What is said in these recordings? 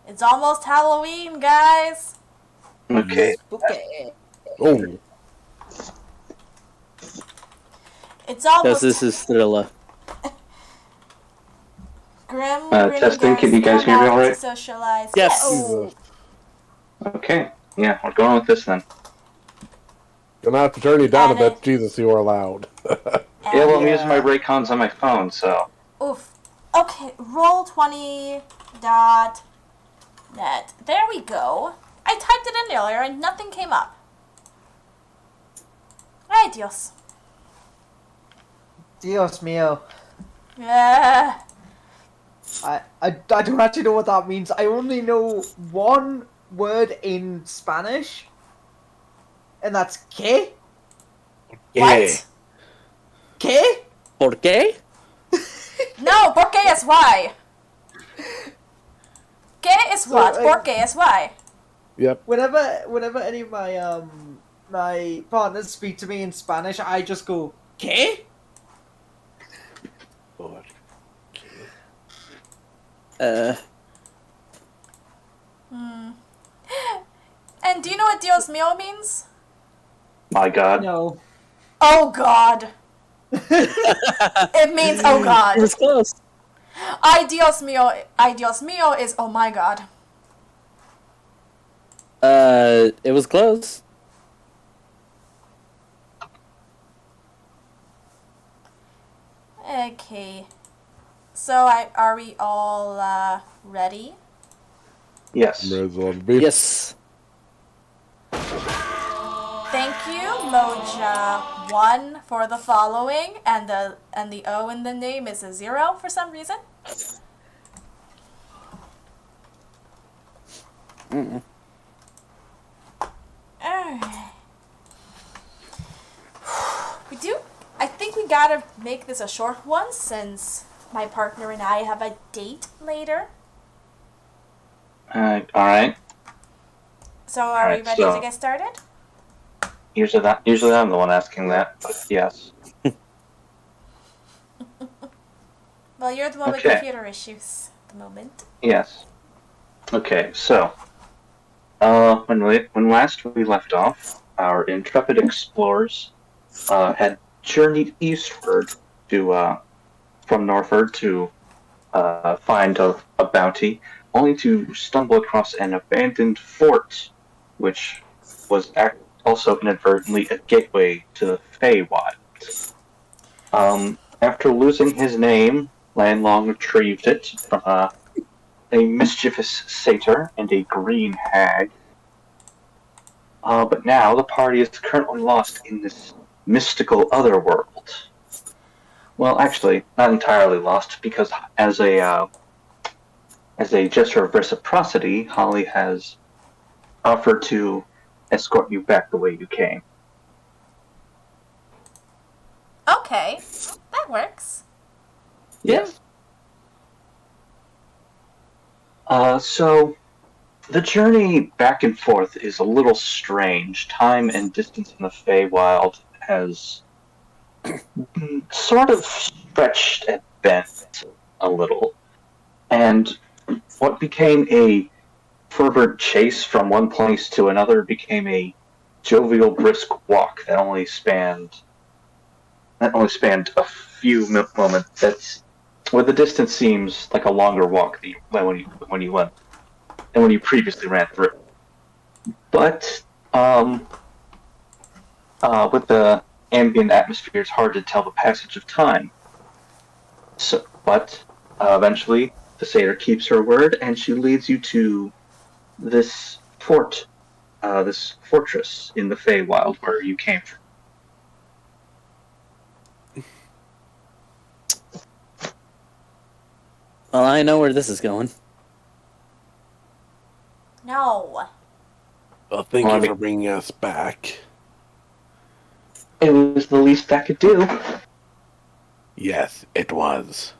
It's almost Halloween, guys. Okay. Okay. Oh, It's almost... This is Thrilla. Grim Testing, can you guys come hear me out all right? to socialize. Yes. Oh. Okay. Yeah, we're going with this then. gonna have to turn you down a And bit. it- Jesus, you are loud. Yeah, well, I'm using my Raycons on my phone, so... Oof. Okay, roll20.net. There we go. I typed it in earlier and nothing came up. Ay, Dios. Dios mío. Yeah. I don't actually know what that means. I only know one word in Spanish, and that's ¿qué? What? ¿Qué? ¿Por qué? No, porque es why. ¿Qué es what? So, Porque es why. Yep. Whenever any of my my partners speak to me in Spanish, I just go ¿qué? And do you know what Dios mío means? My god. No. Oh God. It means oh It God. was close. Ay Dios mío is oh my God. It was close. Okay. So are we all ready? Yes. May as well be. Yes. Thank you, Moja1, for the following, and the O in the name is a 0 for some reason. Alright. I think we gotta make this a short one since my partner and I have a date later. Alright. So are we Alright, ready so- to get started? Usually I'm the one asking that, but yes. Well, you're the one with Okay. computer issues at the moment. Yes. Okay, so... when last we left off, our intrepid explorers had journeyed eastward to from Norford to find a bounty, only to stumble across an abandoned fort, which was also inadvertently a gateway to the Feywild. After losing his name, Landlong retrieved it from a mischievous satyr and a green hag. But now the party is currently lost in this mystical otherworld. Well, actually, not entirely lost, because as a gesture of reciprocity, Holly has offered to escort you back the way you came. Okay, that works. Yes. So, the journey back and forth is a little strange. Time and distance in the Feywild has sort of stretched and bent a little. And what became a fervent chase from one place to another became a jovial, brisk walk that only spanned a few moments. That's where the distance seems like a longer walk than when you went and when you previously ran through. But with the ambient atmosphere, it's hard to tell the passage of time. But eventually, the satyr keeps her word, and she leads you to this fort, this fortress in the Feywild where you came from. Well, I know where this is going. No. Well, thank Well, I you mean- for bringing us back. It was the least I could do. Yes, it was.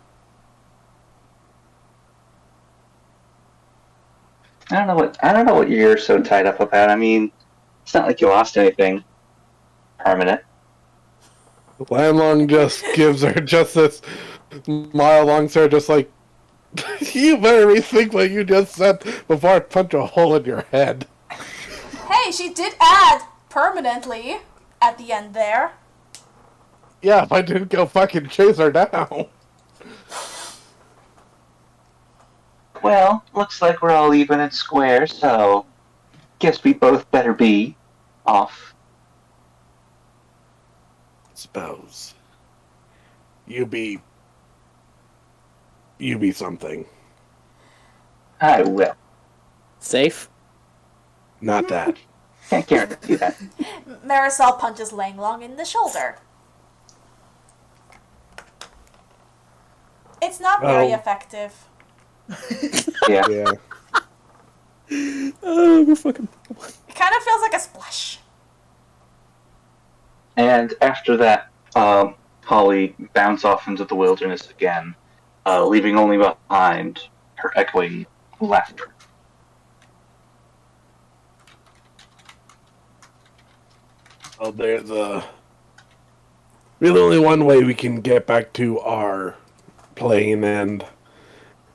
I don't know what you're so tied up about. I mean, it's not like you lost anything permanent. Landlong just gives her just this mile long stare, just like, You better rethink what you just said before I punch a hole in your head. Hey, she did add permanently at the end there. Yeah, if I didn't go fucking chase her down. Well, looks like we're all even and square, so guess we both better be off. Suppose. You be something. I will. Safe? Not that. Can't guarantee that. Marisol punches Langlong in the shoulder. It's not very Oh. effective. Yeah. Yeah. Oh, we're fucking... It kind of feels like a splash. And after that, Holly bounds off into the wilderness again, leaving only behind her echoing laughter. Well, there's really only one way we can get back to our plane, and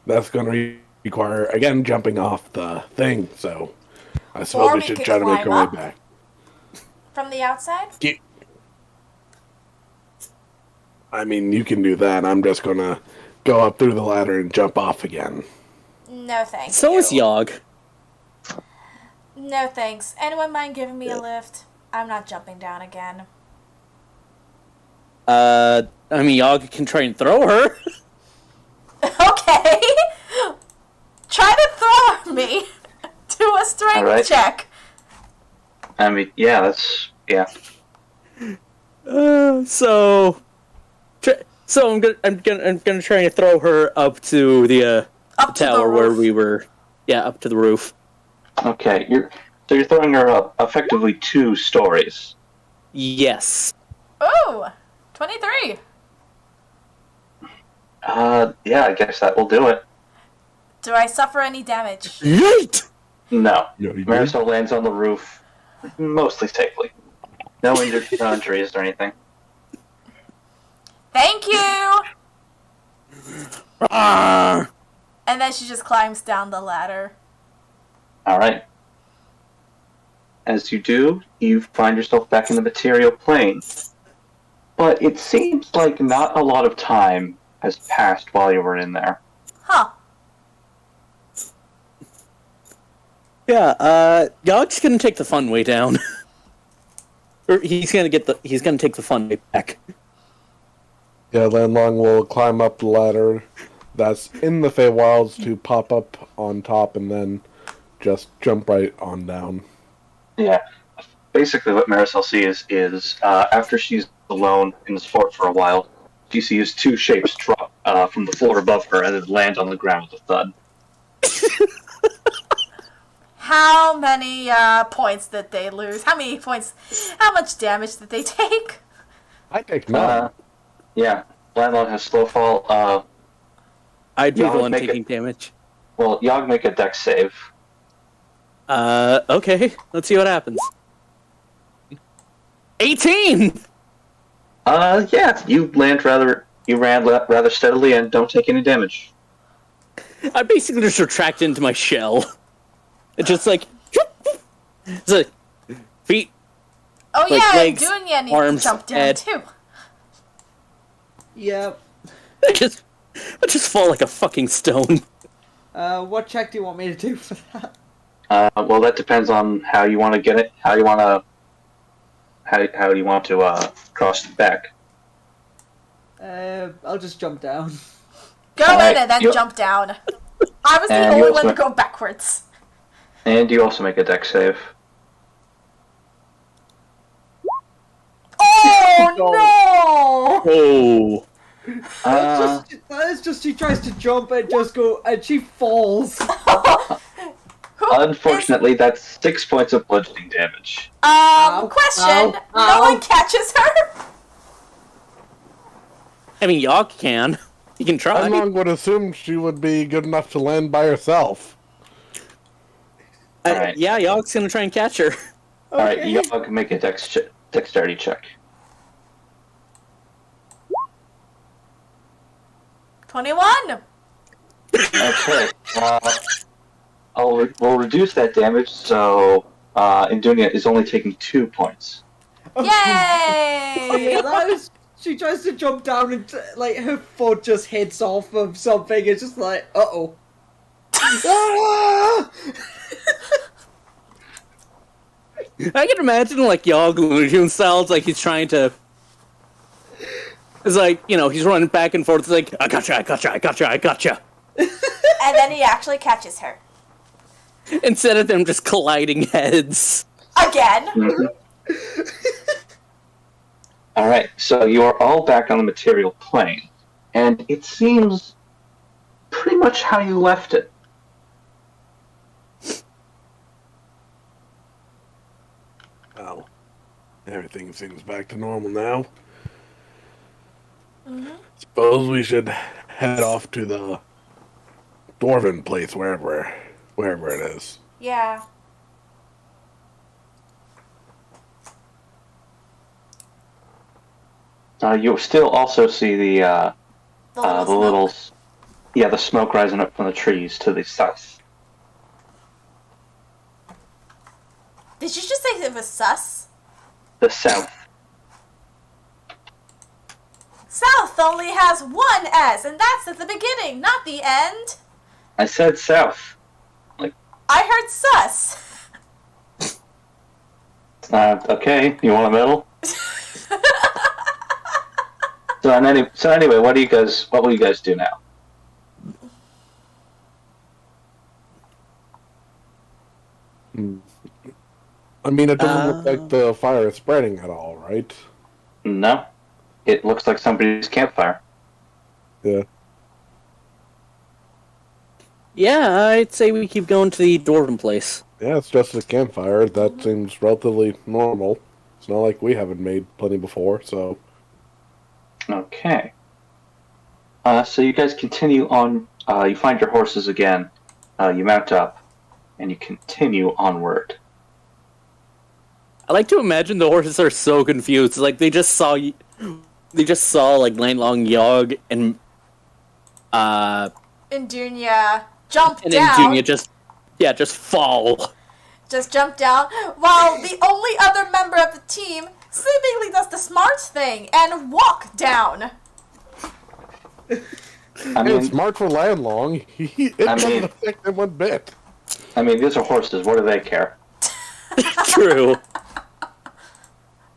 that's going to require, again, jumping off the thing, so I suppose Or we we should could try to make climb our up. way back. From the outside? I mean, you can do that. I'm just going to go up through the ladder and jump off again. No thanks. So is Yogg. No thanks. Anyone mind giving me a lift? I'm not jumping down again. I mean, Yogg can try and throw her. Okay! Try to throw me! Do a strength Alright. check. I mean, yeah, that's... yeah. So I'm gonna try and throw her up to the Up to the tower where roof. we were. Yeah, up to the roof. Okay, you're throwing her up effectively 2 stories. Yes. Ooh! 23. Yeah, I guess that will do it. Do I suffer any damage? Yeet! No. Yeah, you Marisol lands on the roof mostly safely. No injuries or anything. Thank you! Ah! And then she just climbs down the ladder. Alright. As you do, you find yourself back in the material plane. But it seems like not a lot of time has passed while you were in there. Huh. Yeah. Yogg's gonna take the fun way down. Or he's gonna take the fun way back. Yeah, Landlong will climb up the ladder that's in the Feywilds to pop up on top and then just jump right on down. Yeah. Basically what Marisol sees is after she's alone in this fort for a while, she sees 2 shapes drop from the floor above her and then land on the ground with a thud. How many points did they lose? How much damage did they take? I take none. Yeah. Landlord has slow fall. I'd be Yogg the one make taking damage. Well, Yogg make a dex save. Okay. Let's see what happens. 18! Yeah, you ran rather steadily and don't take any damage. I basically just retract into my shell. It's just like... It's like... Feet, Oh Like yeah, legs, Dunya needs arms, to jump down head. too. Yep. I just fall like a fucking stone. What check do you want me to do for that? Well, that depends on how you want to get it. How you want to cross the back. I'll just jump down. Go Alright, in and then you- jump down. I was the And only you one also- to go backwards. And you also make a dex save. Oh no! Oh. That is just she tries to jump and just go and she falls. Who Unfortunately, that's 6 points of bludgeoning damage. Question. Ow, No ow. one catches her? I mean, Yogg can. He can try. Landlong would assume she would be good enough to land by herself. Alright. Yeah, Yogg's gonna try and catch her. Alright, Okay. Yogg, make a dexterity check. 21. Okay. We'll reduce that damage, so Indunia is only taking 2 points. So Yay! yeah, that was. She tries to jump down and like her foot just hits off of something. It's just like, uh-oh. Ah! I can imagine like Yogg Looney Tunes style. It's like he's trying to. It's like, you know, he's running back and forth. It's like, I gotcha, I gotcha, I gotcha, I gotcha. And then he actually catches her. Instead of them just colliding heads. Again. Mhm. Alright, so you are all back on the material plane, and it seems pretty much how you left it. Well, everything seems back to normal now. Suppose we should head off to the dwarven place, wherever it is. Yeah. You still also see the The smoke. the smoke rising up from the trees to the south. Did you just say it was sus? The south. South only has one S, and that's at the beginning, not the end. I said south. I heard sus. Okay, you want a medal? So anyway, what will you guys do now? I mean, it doesn't look like the fire is spreading at all, right? No. It looks like somebody's campfire. Yeah. Yeah, I'd say we keep going to the dwarven place. Yeah, it's just a campfire. That seems relatively normal. It's not like we haven't made plenty before, so... Okay. So you guys continue on. You find your horses again. You mount up, and you continue onward. I like to imagine the horses are so confused. Like they just saw like Landlong Yogg and Indunia jumped and then down. Junior just fall. Just jumped down, while the only other member of the team seemingly does the smart thing and walk down. I mean, It's smart for Landlong. It doesn't affect him one bit. these are horses. What do they care? True.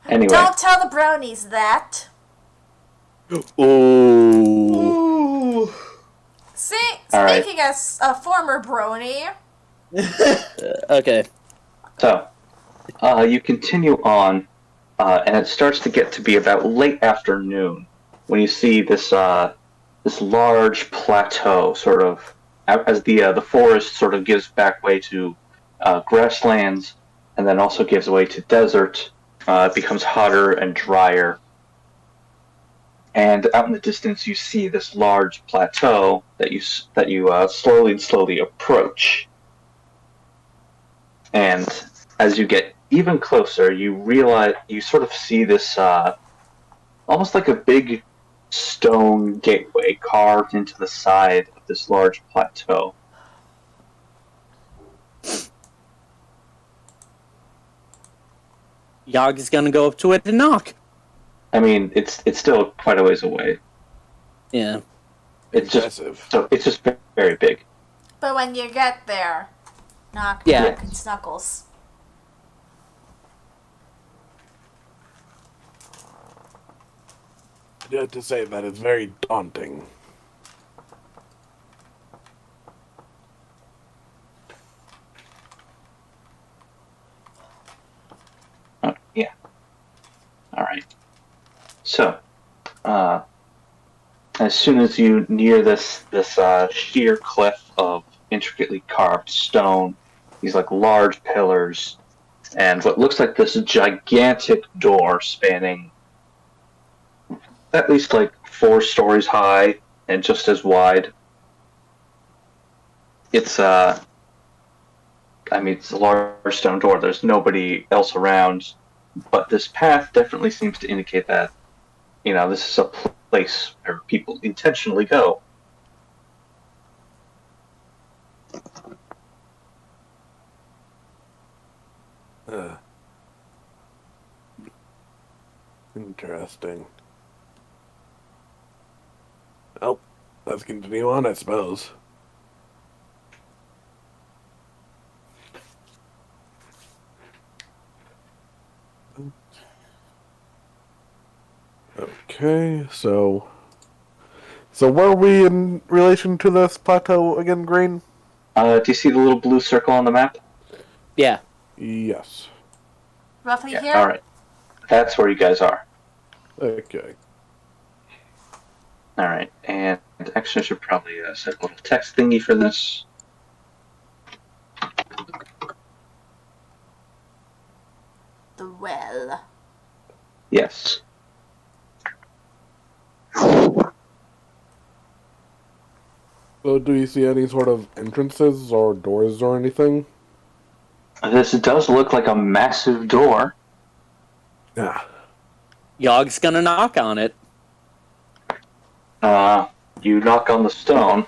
Anyway, Don't tell the bronies that. Ooh. Ooh. All right. Speaking as a former brony, Okay. so you continue on, and it starts to get to be about late afternoon when you see this large plateau, sort of as the forest sort of gives back way to grasslands, and then also gives way to desert. It becomes hotter and drier. And out in the distance, you see this large plateau that you slowly approach. And as you get even closer, you sort of see this almost like a big stone gateway carved into the side of this large plateau. Yogg is gonna go up to it and knock. I mean, it's still quite a ways away. Yeah. It's Impressive. just very big. but when you get there, knock, Yeah. knock, and snuggles. I have to say that it's very daunting. Yeah. All right. So, as soon as you near this sheer cliff of intricately carved stone, these like large pillars, and what looks like this gigantic door spanning at least like 4 stories high and just as wide. It's it's a large stone door. There's nobody else around, but this path definitely seems to indicate that, this is a place where people intentionally go. Interesting. Well, let's continue on, I suppose. Okay, so where are we in relation to this plateau again, Green? Do you see the little blue circle on the map? Yeah. Yes. Roughly Yeah. here? All right. That's where you guys are. Okay. All right. And actually, I should probably set a little text thingy for this. The well. Yes. So do you see any sort of entrances or doors or anything? This does look like a massive door. Yeah. Yogg's gonna knock on it. You knock on the stone,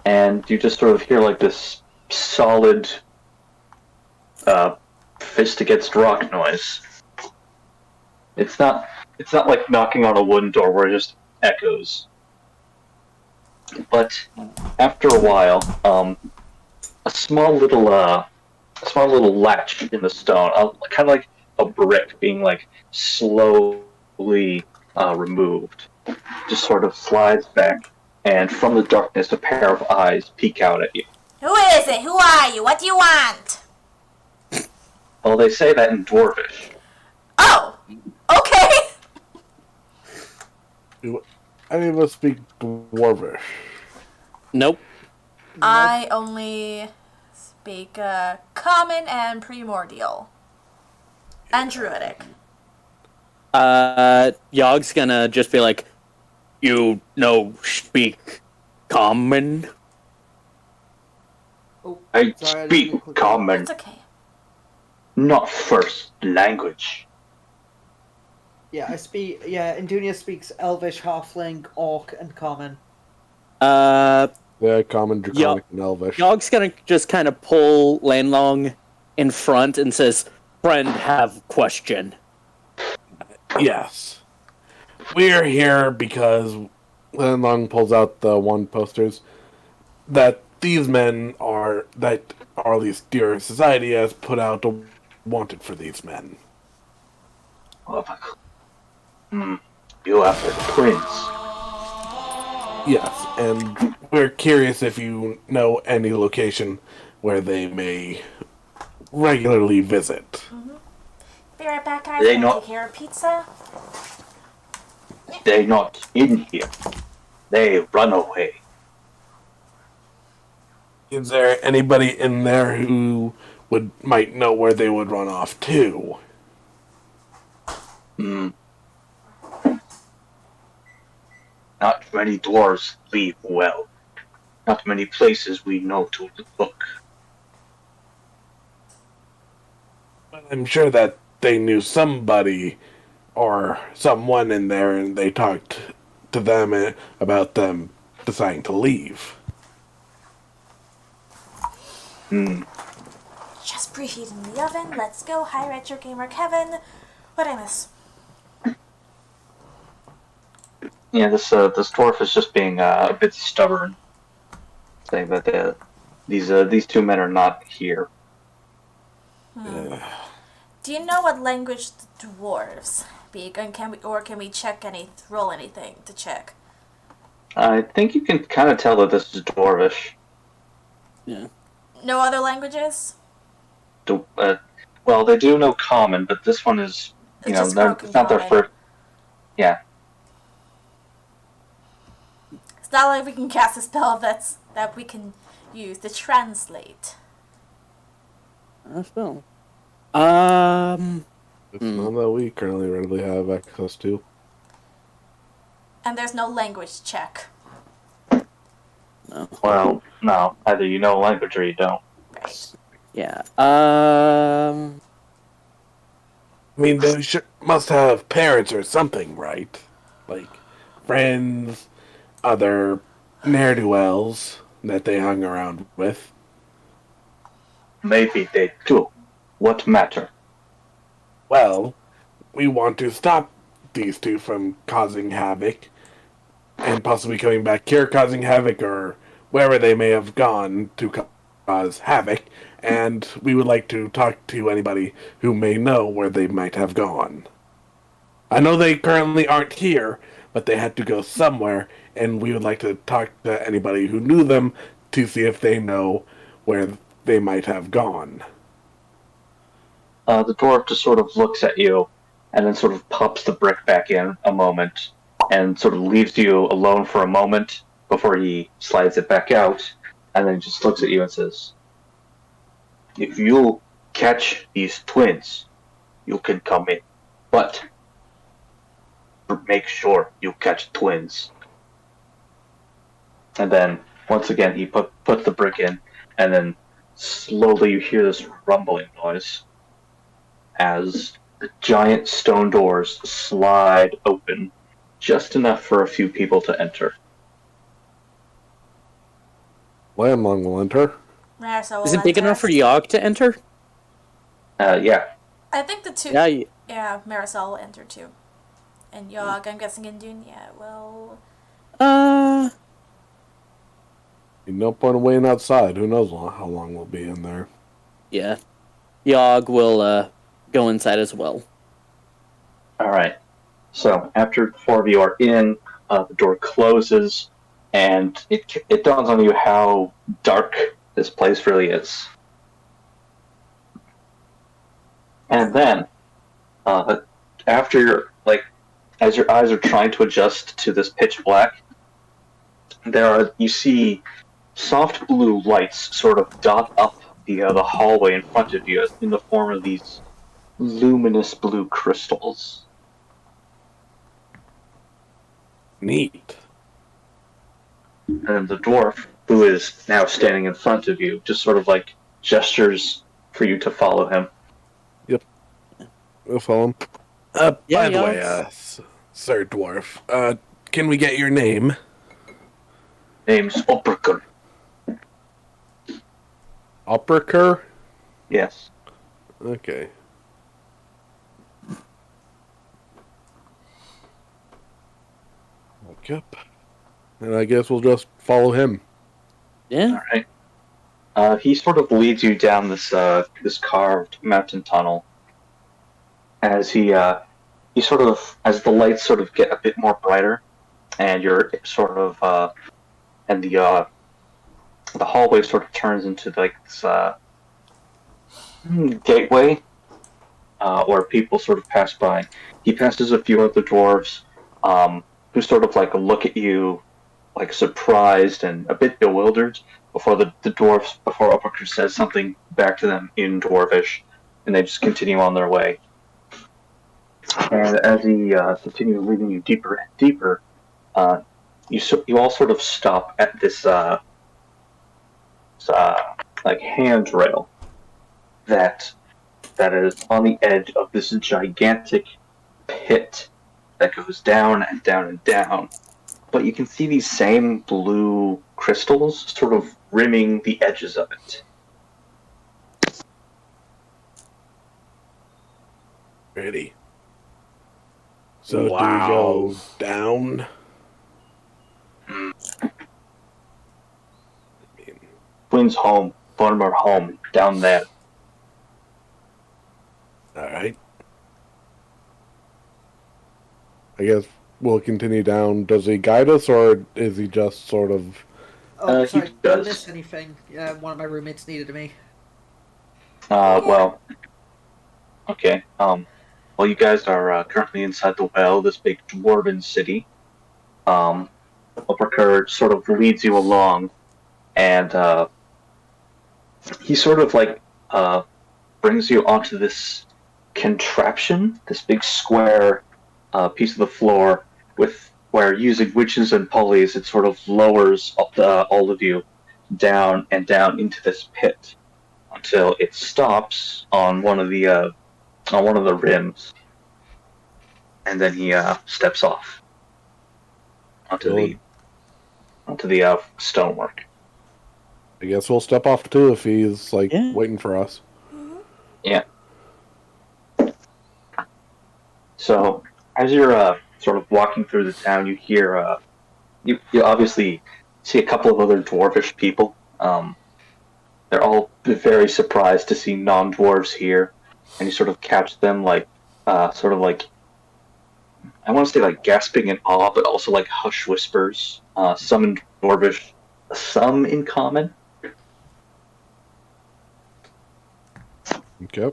and you just sort of hear like this solid fist against rock noise. It's not like knocking on a wooden door where it just echoes. But after a while, a small little latch in the stone, kind of like a brick being like slowly removed, just sort of slides back, and from the darkness, a pair of eyes peek out at you. Who is it? Who are you? What do you want? Well, they say that in Dwarvish. Oh! Okay! Do any of us speak Dwarvish? Nope. I only speak Common and Primordial. And Druidic. Yogg's gonna just be like, you know, speak common? Oh, I sorry, speak didn't click- common, It's okay. not first language. Yeah, Indunia speaks Elvish, Halfling, Orc, and Common. Yeah, common, draconic, and elvish. Yogg's gonna just kind of pull Lanlong in front and says, friend, have question. Yes. We're here because Landlong pulls out the one posters that these men are, that our least dear society has put out a wanted for these men. You are the prince. Yes, and we're curious if you know any location where they may regularly visit. Be right back, guys. They Can I not- take care of pizza? They're not in here. They run away. Is there anybody in there who might know where they would run off to? Not many dwarves leave well. Not many places we know to look. I'm sure that they knew somebody or someone in there and they talked to them about them deciding to leave. Just preheating the oven. Let's go. Hi, Retro Gamer Kevin. What'd I miss? Yeah, this dwarf is just being a bit stubborn, saying that these two men are not here. Do you know what language the dwarves speak? And can we check roll anything to check? I think you can kind of tell that this is dwarvish. Yeah. No other languages? Well, they do know common, but this one is, It's just it's broken not their common. first. Yeah. It's not like we can cast a spell that we can use to translate. It's none that we currently readily have access to. And there's no language check. Well, no. Either you know language or you don't. Right. Yeah. I mean, they must have parents or something, right? Like, friends, other ne'er-do-wells that they hung around with. Maybe they do. What matter? Well, we want to stop these two from causing havoc and possibly coming back here causing havoc or wherever they may have gone to cause havoc. And we would like to talk to anybody who may know where they might have gone. I know they currently aren't here, but they had to go somewhere, and we would like to talk to anybody who knew them to see if they know where they might have gone. The dwarf just sort of looks at you, and then sort of pops the brick back in a moment, and sort of leaves you alone for a moment before he slides it back out, and then just looks at you and says, "If you catch these twins, you can come in, but make sure you catch twins." And then, once again, he puts the brick in, and then slowly you hear this rumbling noise as the giant stone doors slide open, just enough for a few people to enter. Landlong will enter. Marisol Is will it big enter. enough for Yogg to enter? Yeah. I think the two. Yeah. Yeah, Marisol will enter too. And Yogg, I'm guessing, and Dunya will. No point in waiting outside. Who knows how long we'll be in there. Yeah. Yogg will go inside as well. Alright. So, after the four of you are in, the door closes, and it dawns on you how dark this place really is. And then, after, as your eyes are trying to adjust to this pitch black, you see soft blue lights sort of dot up the hallway in front of you in the form of these luminous blue crystals. Neat. And the dwarf, who is now standing in front of you, just sort of gestures for you to follow him. We'll follow him. Yeah, by the way, yeah. Sir Dwarf, can we get your name? Name's Opricur. Operaker? Yes. Okay. Look up. And I guess we'll just follow him. Yeah. Alright. He sort of leads you down this carved mountain tunnel. As he sort of, as the lights sort of get a bit more brighter, and you're sort of, and the hallway sort of turns into this gateway, where people sort of pass by. He passes a few of the dwarves, who sort of look at you, surprised and a bit bewildered, before the dwarves, before Uppercut says something back to them in Dwarvish, and they just continue on their way. And as he continues leading you deeper and deeper, you all sort of stop at this handrail that is on the edge of this gigantic pit that goes down and down and down. But you can see these same blue crystals sort of rimming the edges of it. Ready. So Wow. do we go down? Queen's home, former home, down there. Alright. I guess we'll continue down. Does he guide us, or is he just sort of... Oh, He sorry, did I does. miss anything? One of my roommates needed me. Well, okay. Well, you guys are currently inside the well, this big dwarven city. Uppercut sort of leads you along, and he sort of brings you onto this contraption, this big square piece of the floor, where using witches and pulleys, it sort of lowers up all of you down and down into this pit until it stops on one of the rims, and then he steps off onto the stonework. I guess we'll step off too if he's Yeah. waiting for us. Yeah. So as you're sort of walking through the town, you hear you obviously see a couple of other dwarvish people. They're all very surprised to see non-dwarves here, and you sort of catch them sort of like I want to say like gasping in awe, but also like hush whispers. Some in dwarvish, some in common. Okay.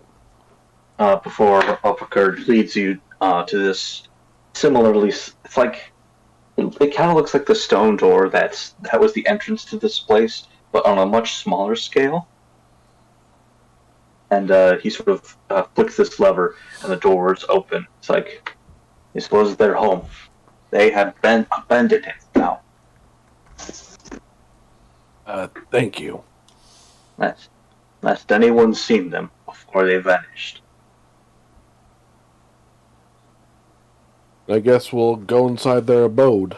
Before Uppercurd leads you to this similarly, it's like it kind of looks like the stone door that was the entrance to this place, but on a much smaller scale. And he sort of flicks this lever, and the doors open. It's like, I suppose they're home. They have been abandoned now. Thank you. Lest anyone seen them before they vanished. I guess we'll go inside their abode.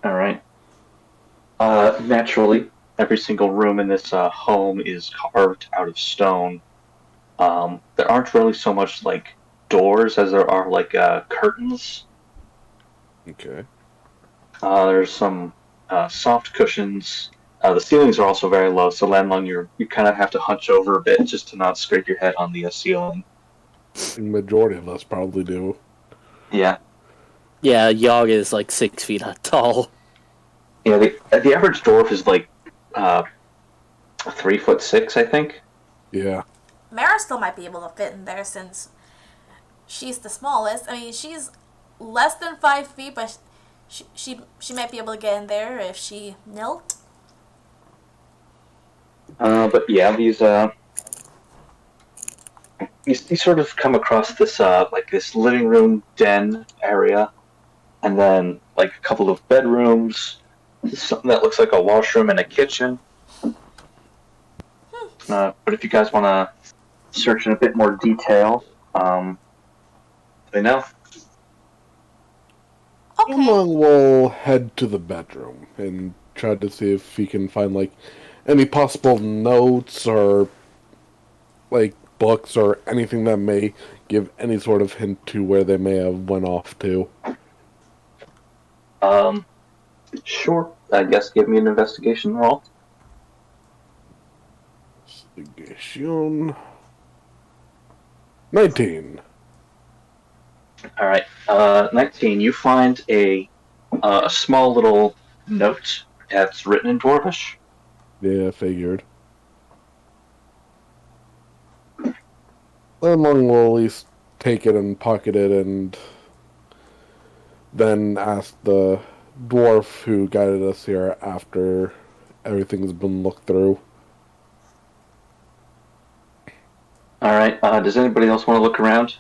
All right. Naturally, every single room in this home is carved out of stone. There aren't really so much like doors as there are like curtains. Okay. There's some soft cushions. The ceilings are also very low, so landlong, you kind of have to hunch over a bit just to not scrape your head on the ceiling. The majority of us probably do. Yeah. Yeah, Yogg is like 6 feet tall. Yeah, the average dwarf is like 3'6", I think. Yeah. Mara still might be able to fit in there since she's the smallest. I mean, she's less than 5 feet, but she might be able to get in there if she knelt. But yeah, you sort of come across this like this living room den area, and then like a couple of bedrooms, something that looks like a washroom and a kitchen. But if you guys want to search in a bit more detail, they know. Okay. Someone will head to the bedroom and try to see if he can find like any possible notes or like books or anything that may give any sort of hint to where they may have went off to. Sure. I guess give me an investigation roll. Investigation. 19. All right. 19. You find a small little note that's written in Dwarvish. Yeah, I figured. Lenlong will at least take it and pocket it and then ask the dwarf who guided us here after everything's been looked through. All right. Does anybody else want to look around?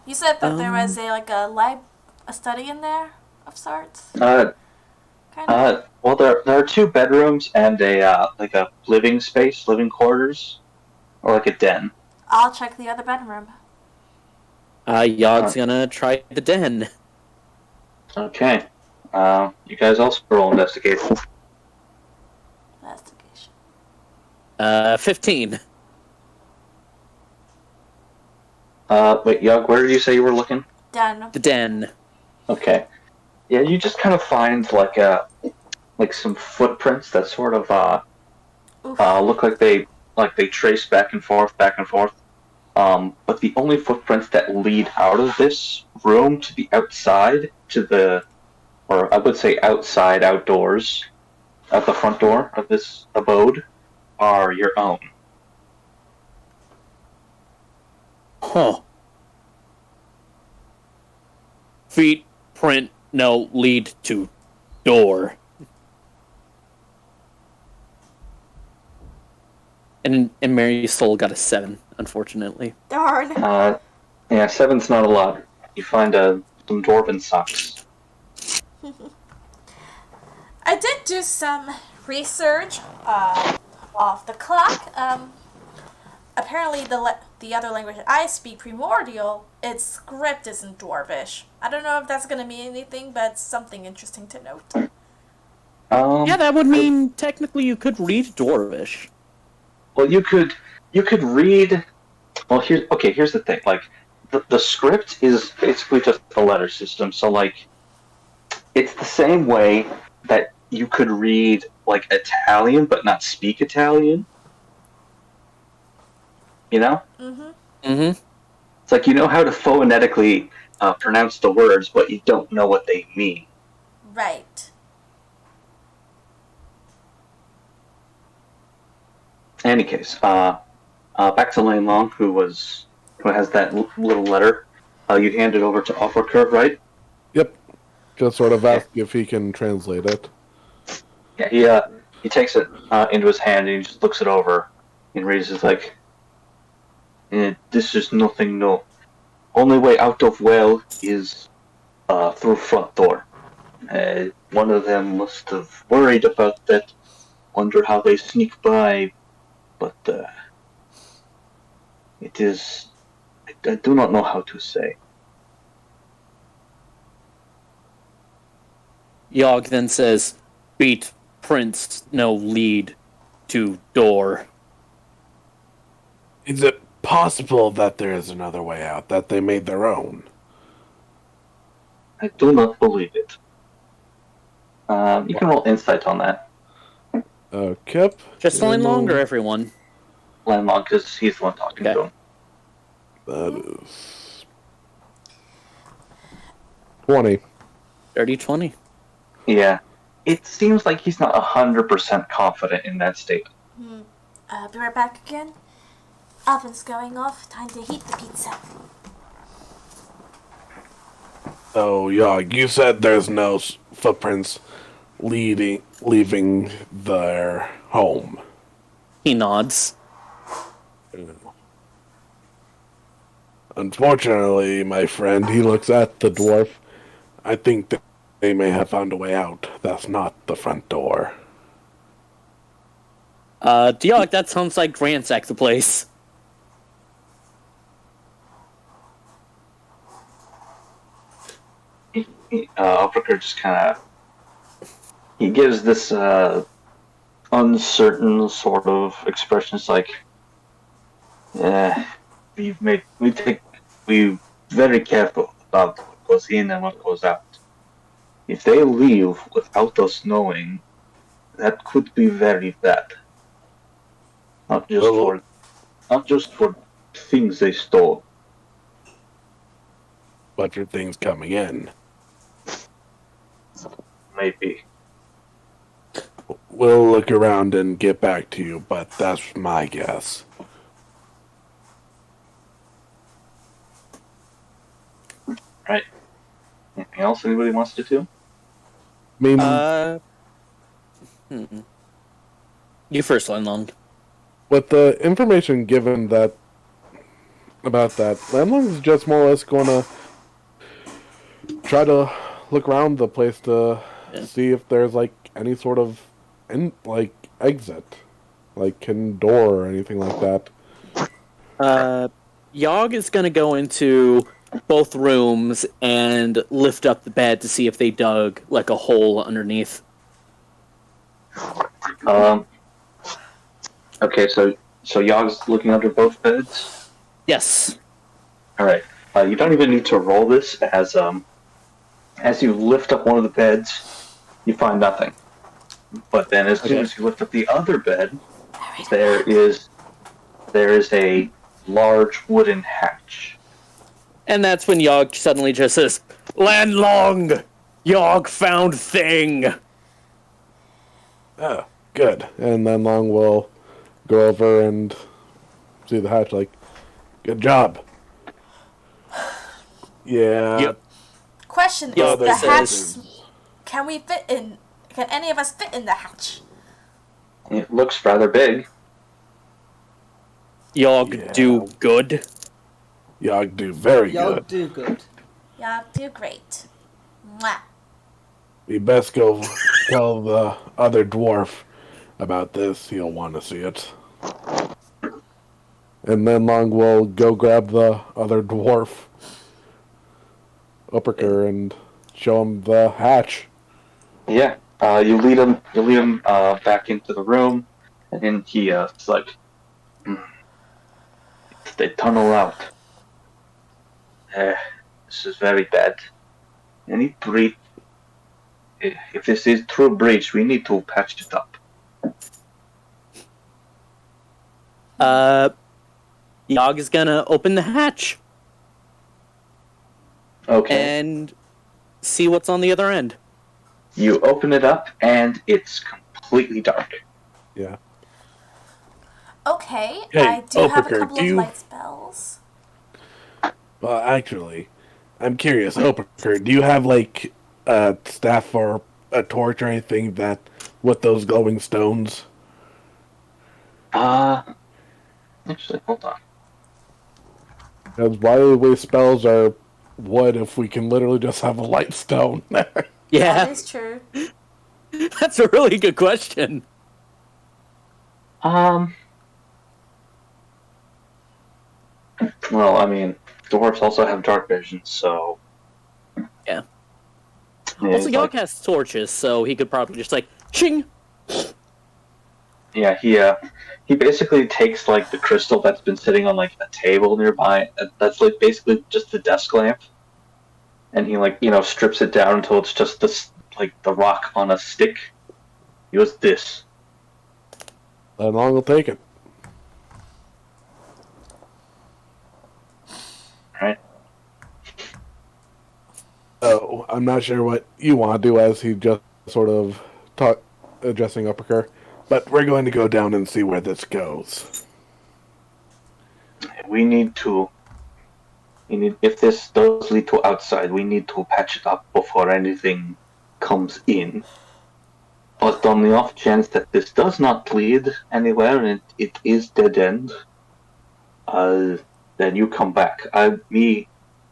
You said that there was a study in there of sorts. Well, there are 2 bedrooms and a like a living quarters, or like a den. I'll check the other bedroom. Yogg's gonna try the den. Okay. You guys also roll investigation. Investigation. 15. Wait, Yug, where did you say you were looking? Done. The den. Okay. Yeah, you just kind of find like some footprints that sort of look like they trace back and forth. But the only footprints that lead out of this room to the outside, or I would say outside, outdoors, at the front door of this abode, are your own. Huh. Feet, print, no, lead to door. And Mary's soul got a 7, unfortunately. Darn. Yeah, 7's not a lot. You find some dwarven socks. I did do some research off the clock. Apparently the other language I speak, Primordial, its script is in Dwarvish. I don't know if that's going to mean anything, but it's something interesting to note. Yeah, that would mean technically you could read Dwarvish. Well, you could read. Well, here's the thing. Like the script is basically just a letter system. So like, it's the same way that you could read like Italian but not speak Italian. You know? Mm-hmm. It's like you know how to phonetically pronounce the words, but you don't know what they mean. Right. In any case, back to Lane Long, who has that little letter. You hand it over to Offercurve, right? Yep. Just sort of ask if he can translate it. Yeah, he takes it into his hand and he just looks it over and reads it like, "This is nothing new. Only way out of well is through front door. One of them must have worried about that. Wonder how they sneak by, but it is. I do not know how to say." Yogg then says, "Beat Prince, no lead to door." Is it possible that there is another way out, that they made their own? I do not believe it. You can roll insight on that, Kip? Just line longer, everyone. Landlord, because he's the one talking to him. That is 20. 30-20. Yeah. It seems like he's not 100% confident in that statement. Be right back again. Oven's going off. Time to heat the pizza. Oh, yeah, you said there's no footprints leaving their home. He nods. Unfortunately, my friend, he looks at the dwarf. I think that they may have found a way out. That's not the front door. Diog, that sounds like ransack the place. Uppercut just kind of... He gives this uncertain sort of expression. It's like, we very careful about what goes in and what goes out. If they leave without us knowing, that could be very bad. Not just for things they stole. But for things coming in. Maybe. We'll look around and get back to you, but that's my guess. Right. Anything else anybody wants to do? I mean, You first, Lanlong. with the information given about that, Landlong is just more or less going to try to look around the place to see if there's like any sort of exit, like hidden door or anything like that. Yogg is going to go into both rooms and lift up the bed to see if they dug like a hole underneath. Okay, so Yogg's looking under both beds? Yes. Alright. You don't even need to roll this, as you lift up one of the beds, you find nothing. But then as soon as you lift up the other bed, there is a large wooden hatch. And that's when Yogg suddenly just says, "Landlong! Yogg found thing!" Oh, good. And then Long will go over and see the hatch, like, good job. Yeah. Yep. Question Yeah, is, the there's hatch... things. Can we fit in... Can any of us fit in the hatch? It looks rather big. Yogg do good. Y'all do very Y'all good. do good. Y'all do great. Mwah. We best go tell the other dwarf about this. He'll want to see it. And then Long will go grab the other dwarf, Upperker, and show him the hatch. Yeah. You lead him back into the room, and then it's like, they tunnel out. This is very bad. Any breach. If this is true breach, we need to patch it up. Yogg is gonna open the hatch Okay. and see what's on the other end. You open it up, and it's completely dark. Yeah. Okay, Hey, I do have a Opaker, couple do of you- light spells. Well, actually, I'm curious, Opaker, do you have, like, a staff or a torch or anything that with those glowing stones? Actually, hold on. Because why do we waste spells or wood if we can literally just have a light stone? That Yeah, is true. that's a really good question. Well, I mean, dwarves also have dark vision, so... Yeah. Yeah, Also, it's Yogg like- has torches, so he could probably just like ching. Yeah, he basically takes like the crystal that's been sitting on like a table nearby. That's like basically just the desk lamp, and he like strips it down until it's just this like the rock on a stick. He goes this. How long will take it? Right. Oh, I'm not sure what you want to do as he just sort of addressing Upperker, but we're going to go down and see where this goes. We need to. If this does lead to outside, we need to patch it up before anything comes in. But on the off chance that this does not lead anywhere and it is dead end, then you come back. I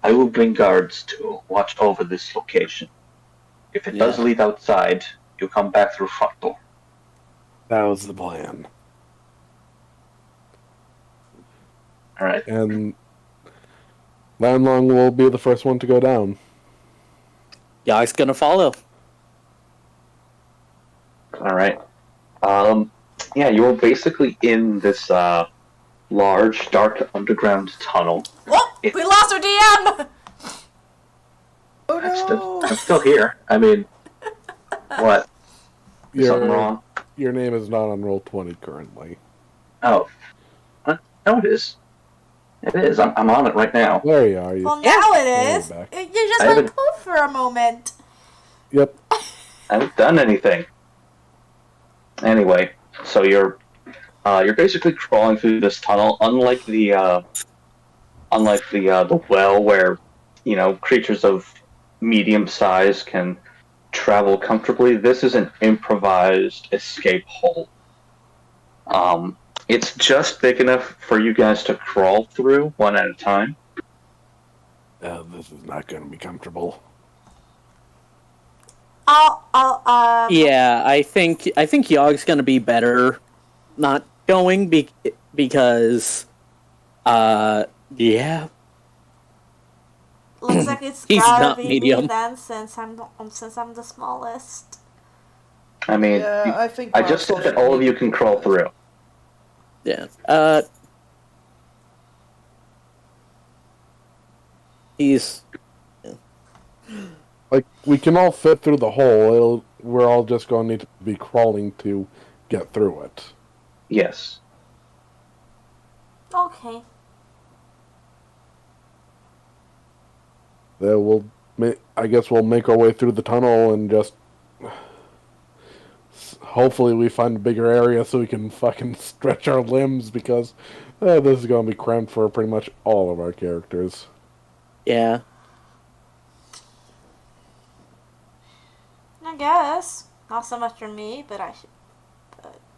will bring guards to watch over this location. If it does Yeah. lead outside, you come back through front door. That was the plan. All right. And Landlong will be the first one to go down. Yogg's gonna follow. All right. Yeah, you're basically in this large, dark underground tunnel. Whoop! We lost our DM! Oh I'm still here. I mean, what? Is something wrong? Your name is not on Roll20 currently. Oh. What? No, it is. It is. I'm on it right now. There you are. Well, now it Now is. we're back. You just I went haven't- poof for a moment. Yep. I haven't done anything. Anyway, so you're basically crawling through this tunnel. Unlike the well where creatures of medium size can travel comfortably. This is an improvised escape hole. It's just big enough for you guys to crawl through one at a time. This is not going to be comfortable. Yeah, I think Yogg's gonna be better not going because yeah. Looks like it's He's gotta not be medium. me then, since I'm the smallest. I mean, Yeah, I think I just said that all of you can crawl through. Yeah. He's Like, we can all fit through the hole. We're all just going to need to be crawling to get through it. Yes. Okay. I guess we'll make our way through the tunnel and just... Hopefully we find a bigger area so we can fucking stretch our limbs, because this is going to be cramped for pretty much all of our characters. yeah. I guess. Not so much for me, but I should.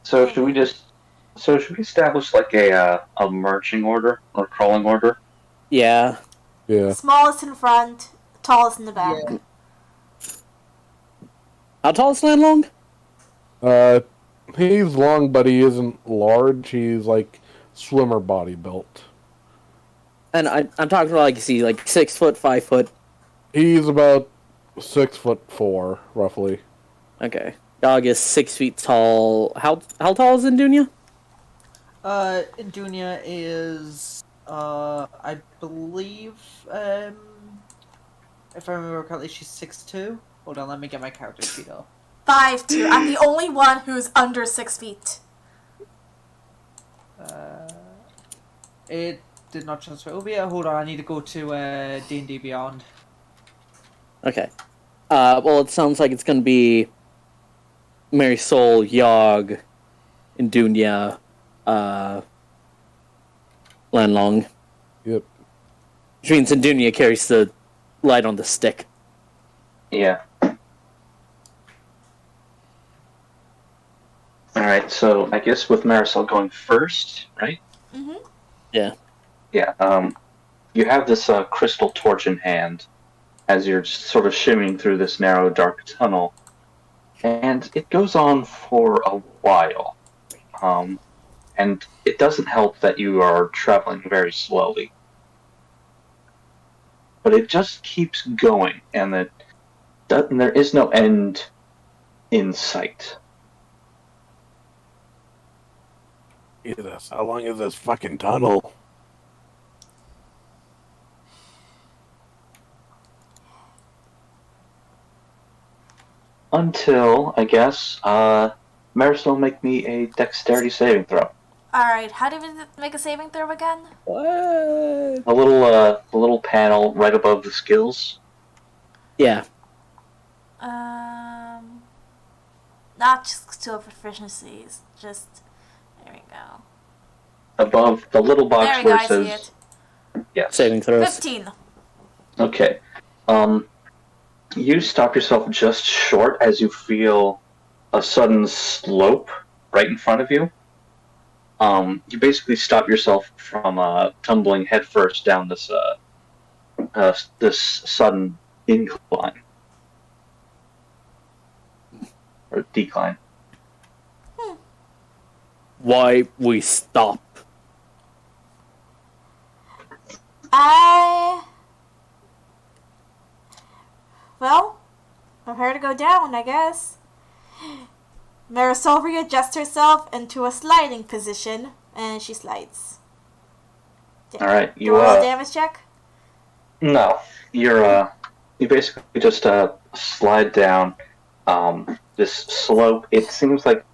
So should we establish like a marching order or crawling order? Yeah. Yeah. Smallest in front, tallest in the back. Yeah. How tall is Landlong? He's long, but he isn't large. He's like swimmer body built. And I'm talking about like 6 foot, 5 foot. He's about 6'4", roughly. Okay. Dog is 6 feet tall. How tall is Indunia? Dunya is I believe, if I remember correctly, she's 6'2". Hold on, let me get my character sheet up. 5'2". I'm the only one who's under 6 feet. It did not transfer over yet. Hold on, I need to go to D&D Beyond. Okay. Well, it sounds like it's going to be Mary Soul, Yogg, Indunia, Lanlong. Yep. Which means Indunia carries the light on the stick. Yeah. Alright, so I guess with Marisol going first, right? Mm-hmm. Yeah. Yeah, you have this crystal torch in hand as you're sort of shimmying through this narrow, dark tunnel. And it goes on for a while. And it doesn't help that you are traveling very slowly. But it just keeps going, and there is no end in sight. Jesus, how long is this fucking tunnel? Until, I guess, Marisol make me a dexterity saving throw. Alright, how do we make a saving throw again? What? The little panel right above the skills. Yeah. Not just skill proficiencies, just, there we go. Above the little box There we go, where I it see says... it. Yes. Saving throws. 15. Okay. You stop yourself just short as you feel a sudden slope right in front of you. You basically stop yourself from tumbling headfirst down this sudden incline or decline. Why we stop? Well, prepare to go down, I guess. Marisol readjusts herself into a sliding position, and she slides. All right, Do a roll damage check? No, you basically just slide down this slope. It seems like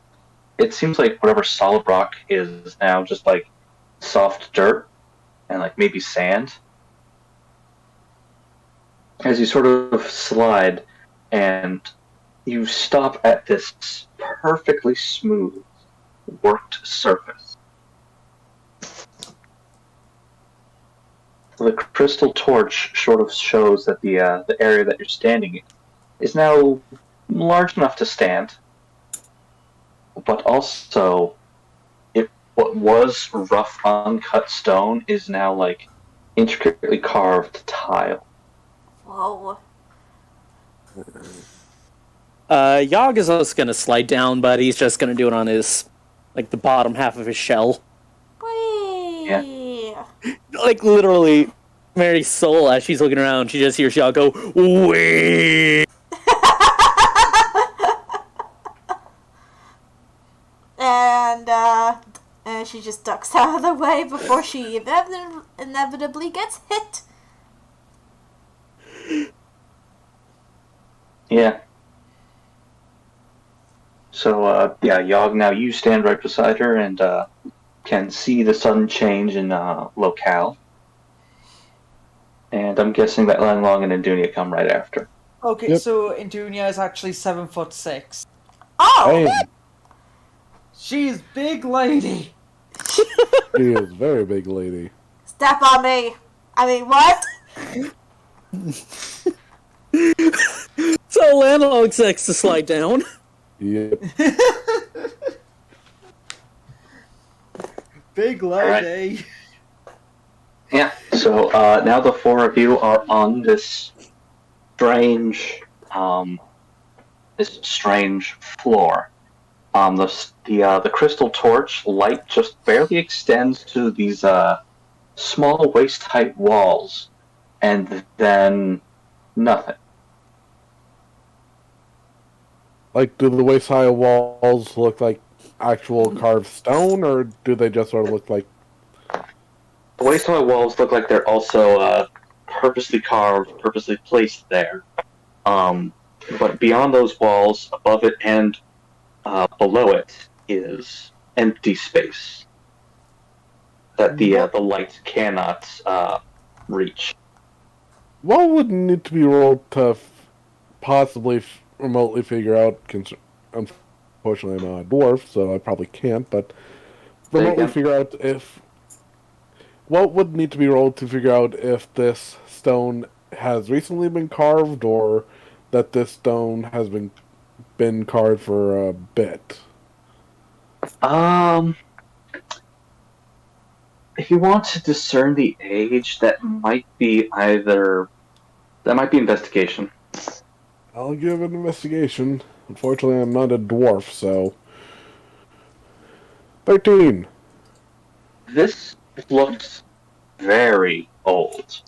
whatever solid rock is now just like soft dirt and like maybe sand. As you sort of slide and you stop at this perfectly smooth, worked surface. The crystal torch sort of shows that the area that you're standing in is now large enough to stand, but also what was rough, uncut stone is now like intricately carved tile. Whoa. Yogg is also gonna slide down, but he's just gonna do it on his, like, the bottom half of his shell. Whee! Yeah. Like, literally, Mary's soul, as she's looking around, she just hears Yogg go, wee! And she just ducks out of the way before she inevitably gets hit. Yeah. So, Yogg, now you stand right beside her and can see the sudden change in locale. And I'm guessing that Lanlong and Indunia come right after. Okay, Yep. so Indunia is actually 7'6". Oh! Damn, She's big lady. she is a very big lady. Step on me. I mean, what? So Lanlong likes to slide down. Yep. Big lady. Yeah, so now the four of you are on this strange floor. The crystal torch light just barely extends to these small waist-height walls, and then nothing. Like, do the waist-high walls look like actual carved stone, or do they just sort of look like The way some of the walls look like they're also purposely carved, purposely placed there. But beyond those walls, above it and below it, is empty space that the light cannot reach. What would need to be rolled to possibly remotely figure out? Unfortunately, I'm not a dwarf, so I probably can't. But remotely figure out if what would need to be rolled to figure out if this stone has recently been carved or that this stone has been carved for a bit. If you want to discern the age, that might be investigation. I'll give an investigation. Unfortunately, I'm not a dwarf, so 13. This looks very old.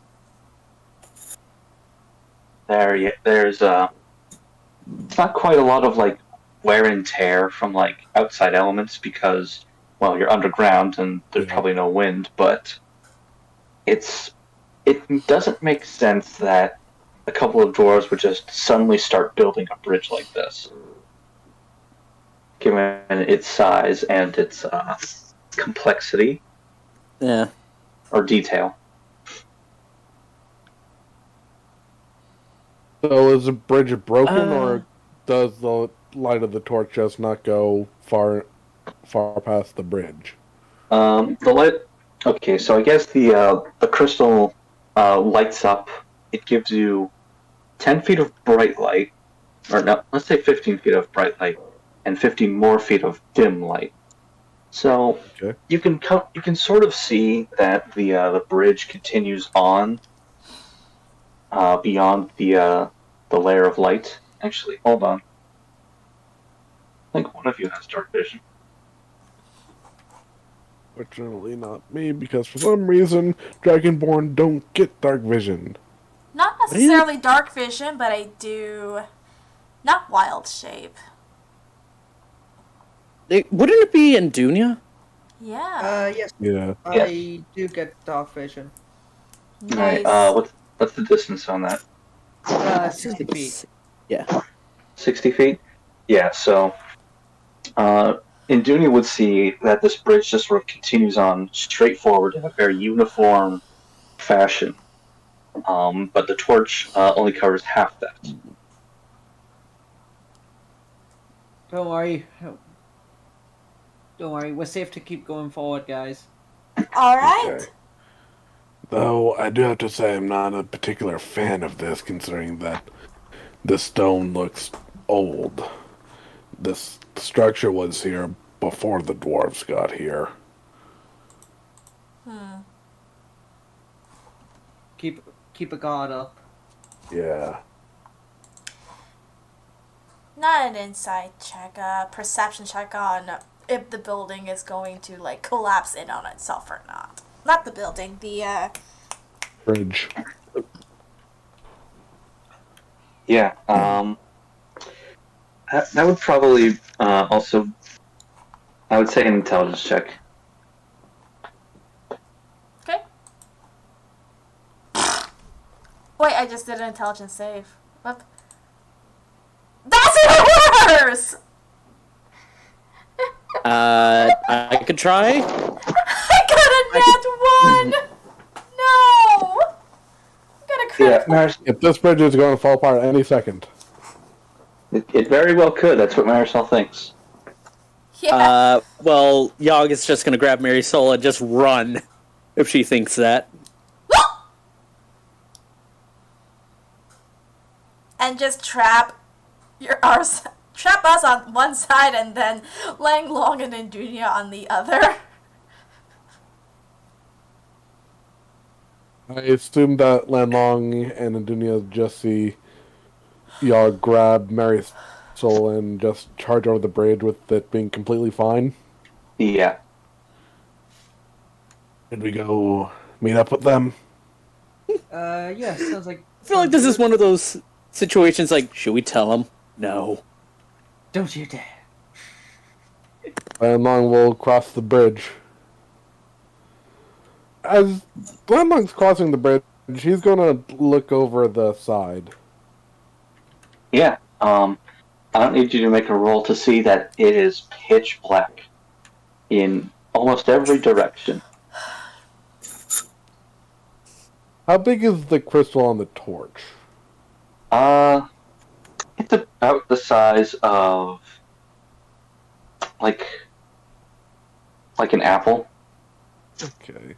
There's it's not quite a lot of like wear and tear from like outside elements because, well, you're underground and there's probably no wind, but it doesn't make sense that a couple of dwarves would just suddenly start building a bridge like this, given its size and its complexity. Yeah. Or detail. So is the bridge broken, or does the light of the torch just not go far past the bridge? The light. Okay, so I guess the crystal lights up. It gives you 10 feet of bright light, or no, let's say 15 feet of bright light, and 15 more feet of dim light. So you can sort of see that the bridge continues on beyond the layer of light. Actually, hold on. I think one of you has dark vision. Fortunately, not me, because for some reason, Dragonborn don't get dark vision. Not necessarily dark vision, but I do. Not wild shape. Wouldn't it be in Dunya? Yeah. Yes. Yeah. I do get dark vision. Nice. What's the distance on that? 60 feet. Yeah. 60 feet? Yeah, so in Dunya would see that this bridge just sort of continues on straight forward in a very uniform fashion. But the torch only covers half that. Don't worry. Don't worry. We're safe to keep going forward, guys. All right. Okay. Though I do have to say I'm not a particular fan of this, considering that the stone looks old. This structure was here before the dwarves got here. Keep a guard up. Yeah. Not an insight check, a perception check on if the building is going to like collapse in on itself or not. Not the building, the Bridge. Yeah, that would probably also, I would say, an intelligence check. Okay. Wait, I just did an intelligence save. What? That's even worse! I could try. I got a nat 1! No! I got a crit. Yeah, If this bridge is going to fall apart any second. it very well could. That's what Marisol thinks. Yeah. Well, Yogg is just gonna grab Marisol and just run if she thinks that. And just trap us on one side and then Lang Long and Indunia on the other. I assume that Lanlong and Adunia just see y'all grab Mary's soul and just charge over the bridge with it being completely fine. Yeah. Did we go meet up with them? Yeah, sounds like... I feel like this is one of those situations like, should we tell him? No. Don't you dare. Lanlong will cross the bridge. as Glenlong's crossing the bridge, he's gonna look over the side. Yeah. I don't need you to make a roll to see that it is pitch black in almost every direction. How big is the crystal on the torch? It's about the size of like an apple. Okay.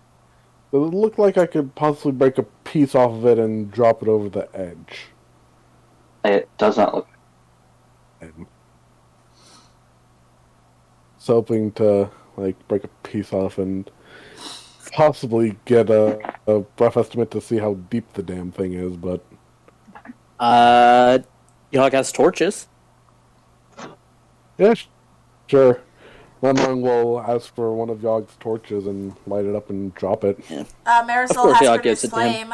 Does it look like I could possibly break a piece off of it and drop it over the edge? It does not look. And so hoping to break a piece off and possibly get a rough estimate to see how deep the damn thing is, but Yog has torches. yeah, sure. Lemon will ask for one of Yog's torches and light it up and drop it. Yeah. Marisol course has Yog produced gives it to him.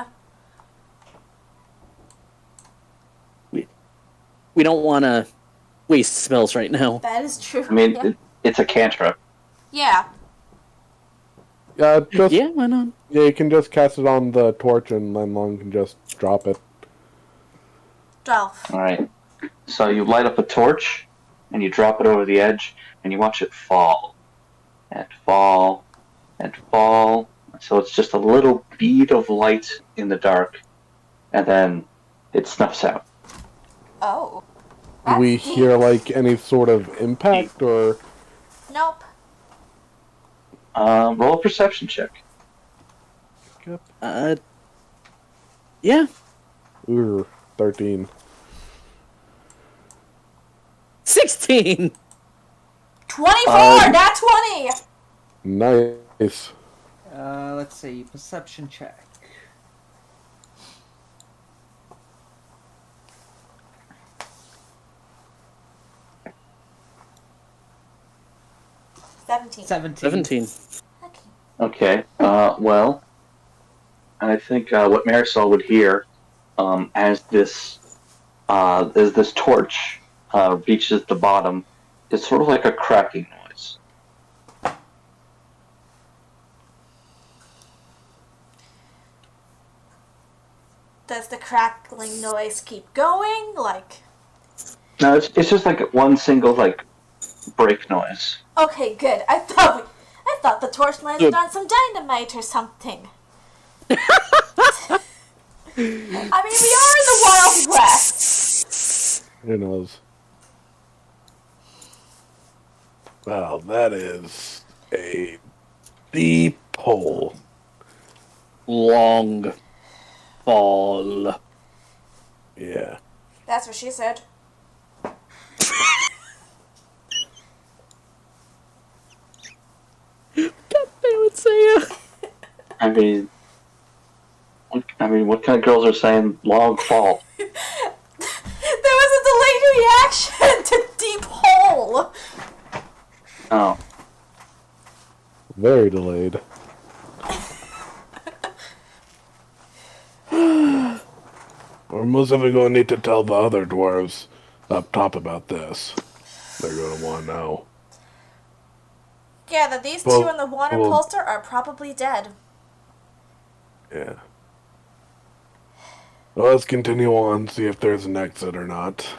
flame. We don't want to waste spells right now. That is true. I mean, yeah. it's a cantrip. Yeah. Just Yeah, why not? yeah, you can just cast it on the torch and Lenlong can just drop it. 12. All right. So you light up a torch, and you drop it over the edge, and you watch it fall, and fall, and fall. So it's just a little bead of light in the dark, and then it snuffs out. Oh. Do we That's hear deep. any sort of impact or? Nope. Roll a perception check. Yeah. Ooh, 13. 16! 24! Not 20! Nice. Let's see. Perception check. Seventeen. 17. Okay. Okay. Well, I think what Marisol would hear, as this torch reaches the bottom, is sort of like a cracking noise. Does the crackling noise keep going? No, it's just like one single break noise. Okay, good. I thought the torch landed on some dynamite or something. I mean, we are in the Wild West. Who knows? Well, that is a deep hole. Long fall. Yeah. That's what she said. They would say it. I mean, what kind of girls are saying long fall? There was a delayed reaction to deep hole. Oh, Very delayed. We're most definitely going to need to tell the other dwarves up top about this. They're going to want to know. Yeah, that these Well- two in the water well- poster are probably dead. Yeah. Well, let's continue on, see if there's an exit or not.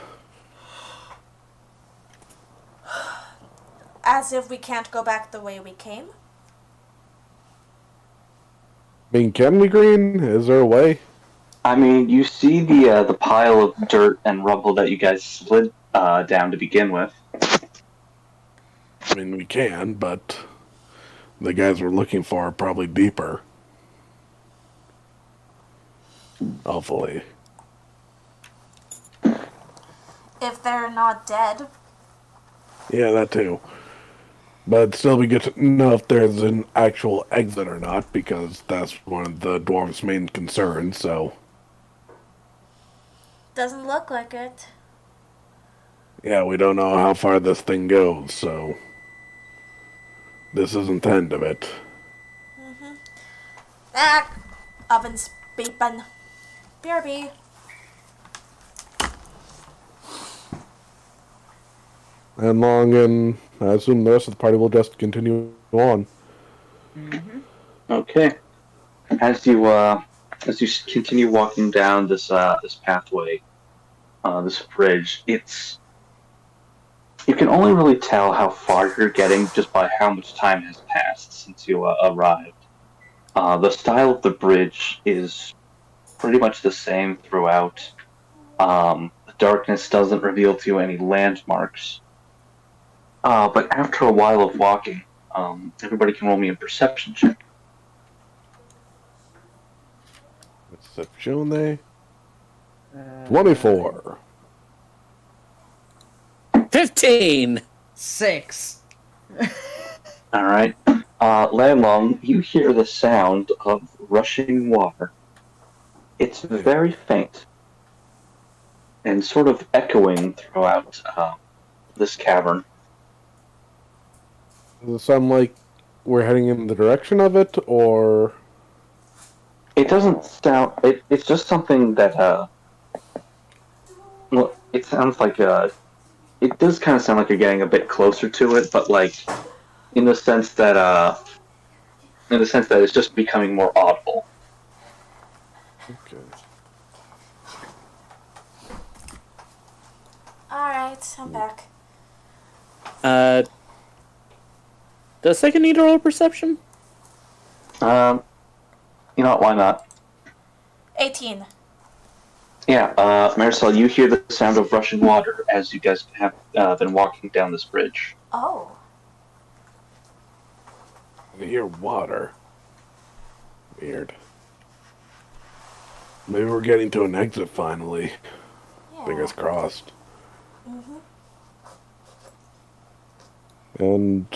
As if we can't go back the way we came. I mean, can we, Green? Is there a way? I mean, you see the pile of dirt and rubble that you guys slid down to begin with. I mean, we can, but the guys we're looking for are probably deeper. Hopefully. If they're not dead. Yeah, that too. But it'd still be good to know if there's an actual exit or not, because that's one of the dwarves' main concerns, so... Doesn't look like it. Yeah, we don't know how far this thing goes, so... This isn't the end of it. Oven's beeping. BRB. And Long and I assume the rest of the party will just continue on. Okay. as you continue walking down this pathway, this bridge, you can only really tell how far you're getting just by how much time has passed since you arrived. The style of the bridge is pretty much the same throughout. The darkness doesn't reveal to you any landmarks. But after a while of walking, everybody can roll me a perception check. Perception. 24. 15! 6. All right. Landlong, you hear the sound of rushing water. It's very faint and sort of echoing throughout this cavern. Does it sound like we're heading in the direction of it, or... It doesn't sound... It's just something that... well, it sounds like... it does kind of sound like you're getting a bit closer to it, but like... In the sense that it's just becoming more audible. Okay. Alright, I'm back. Does second need to roll perception? You know what, why not? 18. Yeah, Marisol, you hear the sound of rushing water as you guys have been walking down this bridge. Oh. I hear water. Weird. Maybe we're getting to an exit finally. Yeah. Fingers crossed. Mm-hmm. And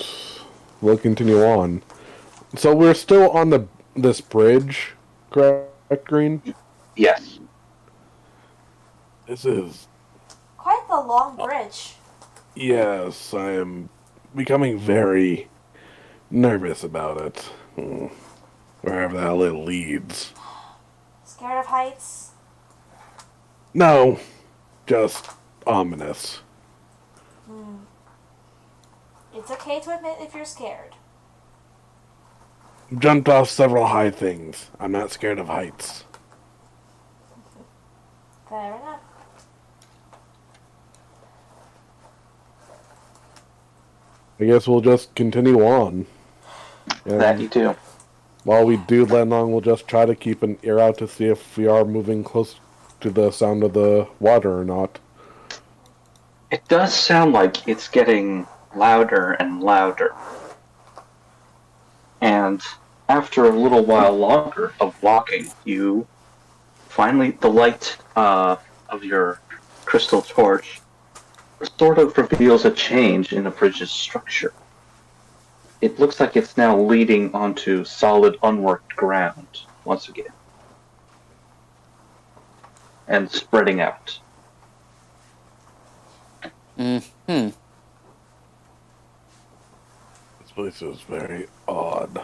we'll continue on. So we're still on this bridge, correct, Green? Yes. This is... Quite the long bridge. Yes, I am becoming very nervous about it. Wherever the hell it leads. Scared of heights? No, just ominous. It's okay to admit if you're scared. Jumped off several high things. I'm not scared of heights. Fair enough. I guess we'll just continue on. And That you do. while we do, Lenlong will just try to keep an ear out to see if we are moving close to the sound of the water or not. It does sound like it's getting louder and louder. And after a little while longer of walking, you finally, the light of your crystal torch sort of reveals a change in the bridge's structure. It looks like it's now leading onto solid, unworked ground once again. And spreading out. Mm-hmm. This place is very odd.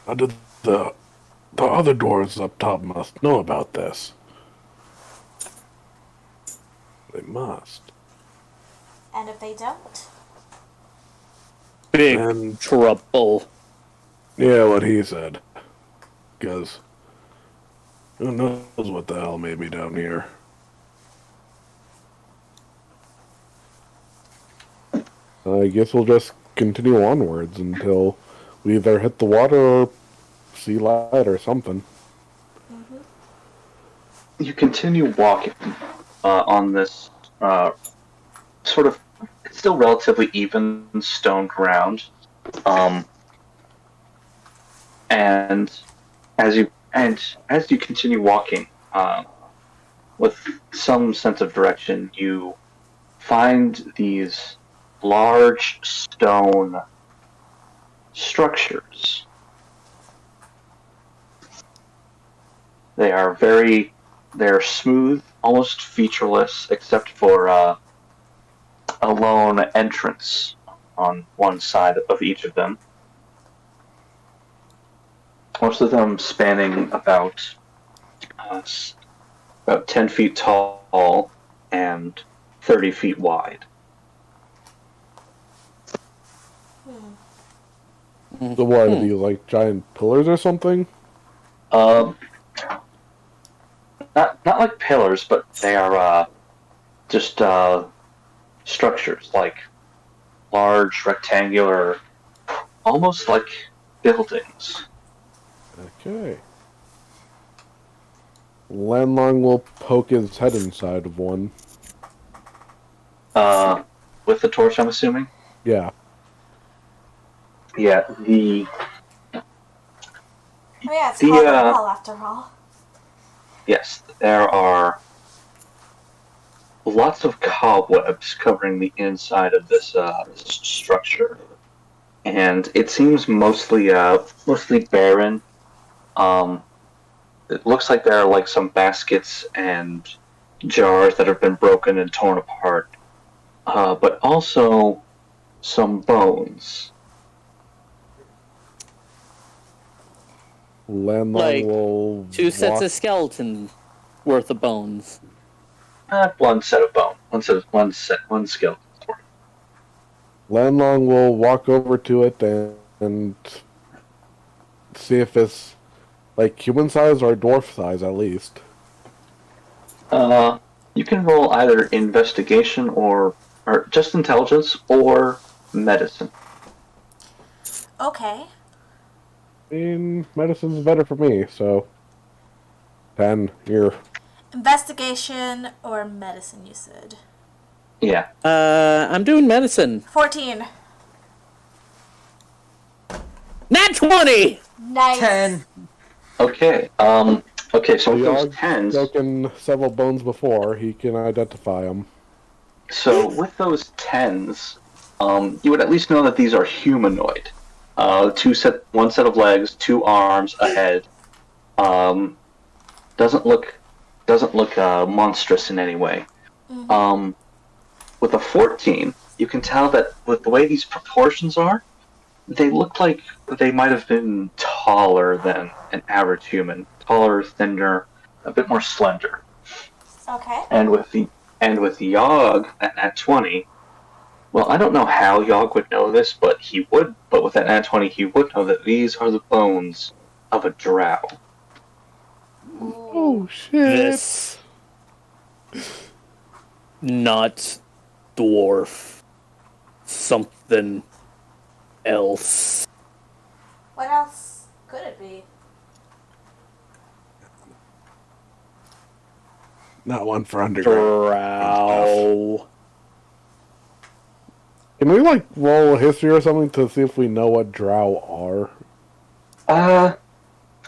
How did the other doors up top must know about this? They must. And if they don't? Big And trouble. yeah, what he said. Because who knows what the hell may be down here. I guess we'll just continue onwards until we either hit the water or see light or something. You continue walking on this sort of still relatively even stone ground, and as you continue walking with some sense of direction, you find these large stone structures. They're smooth, almost featureless, except for a lone entrance on one side of each of them. Most of them spanning about 10 feet tall and 30 feet wide. So what are these, like giant pillars or something? Um, not like pillars, but they are just structures, like large rectangular, almost like buildings. Okay. Landlong will poke his head inside of one. With the torch, I'm assuming. Yeah. Yeah. The Oh yeah, it's The, called a wall after all. yes, there are lots of cobwebs covering the inside of this structure, and it seems mostly barren. It looks like there are like some baskets and jars that have been broken and torn apart, but also some bones. Landlong Like, will 2 sets walk- of skeleton worth of bones. One set of bone. One skeleton. Landlong will walk over to it and see if it's like human size or dwarf size at least. You can roll either investigation or just intelligence or medicine. Okay. I mean, medicine's better for me, so 10 here. Investigation or medicine, you said. Yeah. I'm doing medicine. 14. Nat 20! Nice. 10. Okay. Okay. So with those Yogg tens, broken several bones before, he can identify them. so with those tens, you would at least know that these are humanoid. One set of legs, 2 arms, a head. Doesn't look monstrous in any way. With a 14, you can tell that with the way these proportions are, they look like they might have been taller than an average human. Taller, thinner, a bit more slender. Okay. And with Yogg at 20, well, I don't know how Yogg would know this, but with that nat 20, he would know that these are the bones of a drow. Oh shit! This. Not dwarf. Something else. What else could it be? Not one for underground. Drow. Can we like roll a history or something to see if we know what drow are?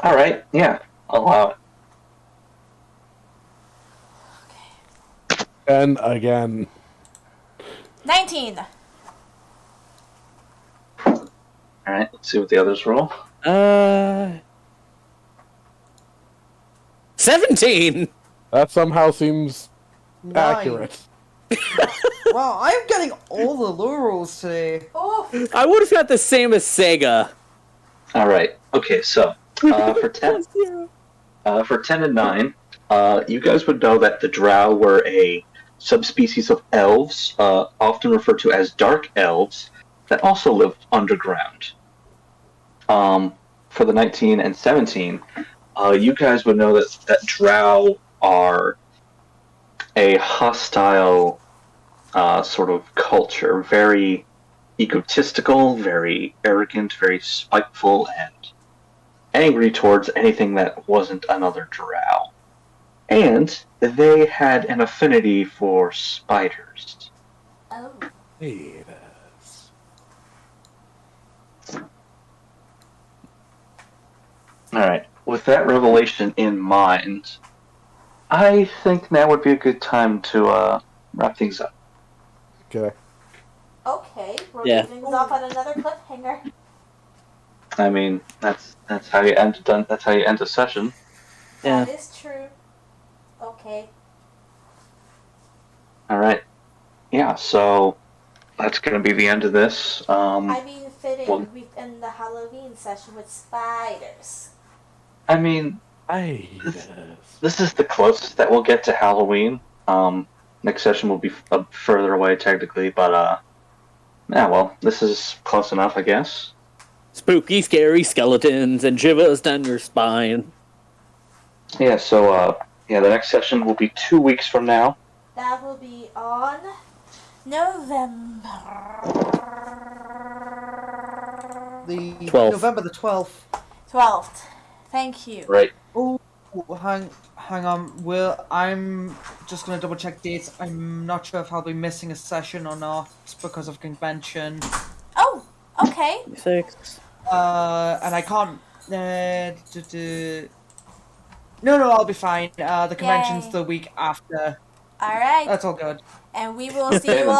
All right, yeah, I'll allow it. And again, 19. All right, let's see what the others roll. 17! that somehow seems 9. accurate. Wow, I'm getting all the low rolls today. Oh. I would have got the same as Sega. All right, okay, so for 10 and 9, you guys would know that the drow were a subspecies of elves, often referred to as dark elves, that also live underground. For the 19 and 17, you guys would know that drow are a hostile sort of culture, very egotistical, very arrogant, very spiteful, and angry towards anything that wasn't another drow. And they had an affinity for spiders. Oh. Yes. Alright, with that revelation in mind, I think now would be a good time to wrap things up. Okay. Okay. We're Yeah. leaving things off on another cliffhanger. I mean, that's how you end a session. Yeah. That is true. Okay. Alright. Yeah, so that's gonna be the end of this. I mean, fitting. well- We end the Halloween session with spiders. I mean, Yes. this is the closest that we'll get to Halloween. Next session will be further away technically, but yeah, well, this is close enough, I guess. spooky, scary skeletons and shivers down your spine. Yeah, so, the next session will be 2 weeks from now. That will be on November. The 12th. November the 12th. 12th. Thank you. Right. Oh, hang on. I'm just gonna double check dates. I'm not sure if I'll be missing a session or not because of convention. Oh, okay. 6. And I can't. No, I'll be fine. The convention's Yay. the week after. All right. That's all good. And we will see you all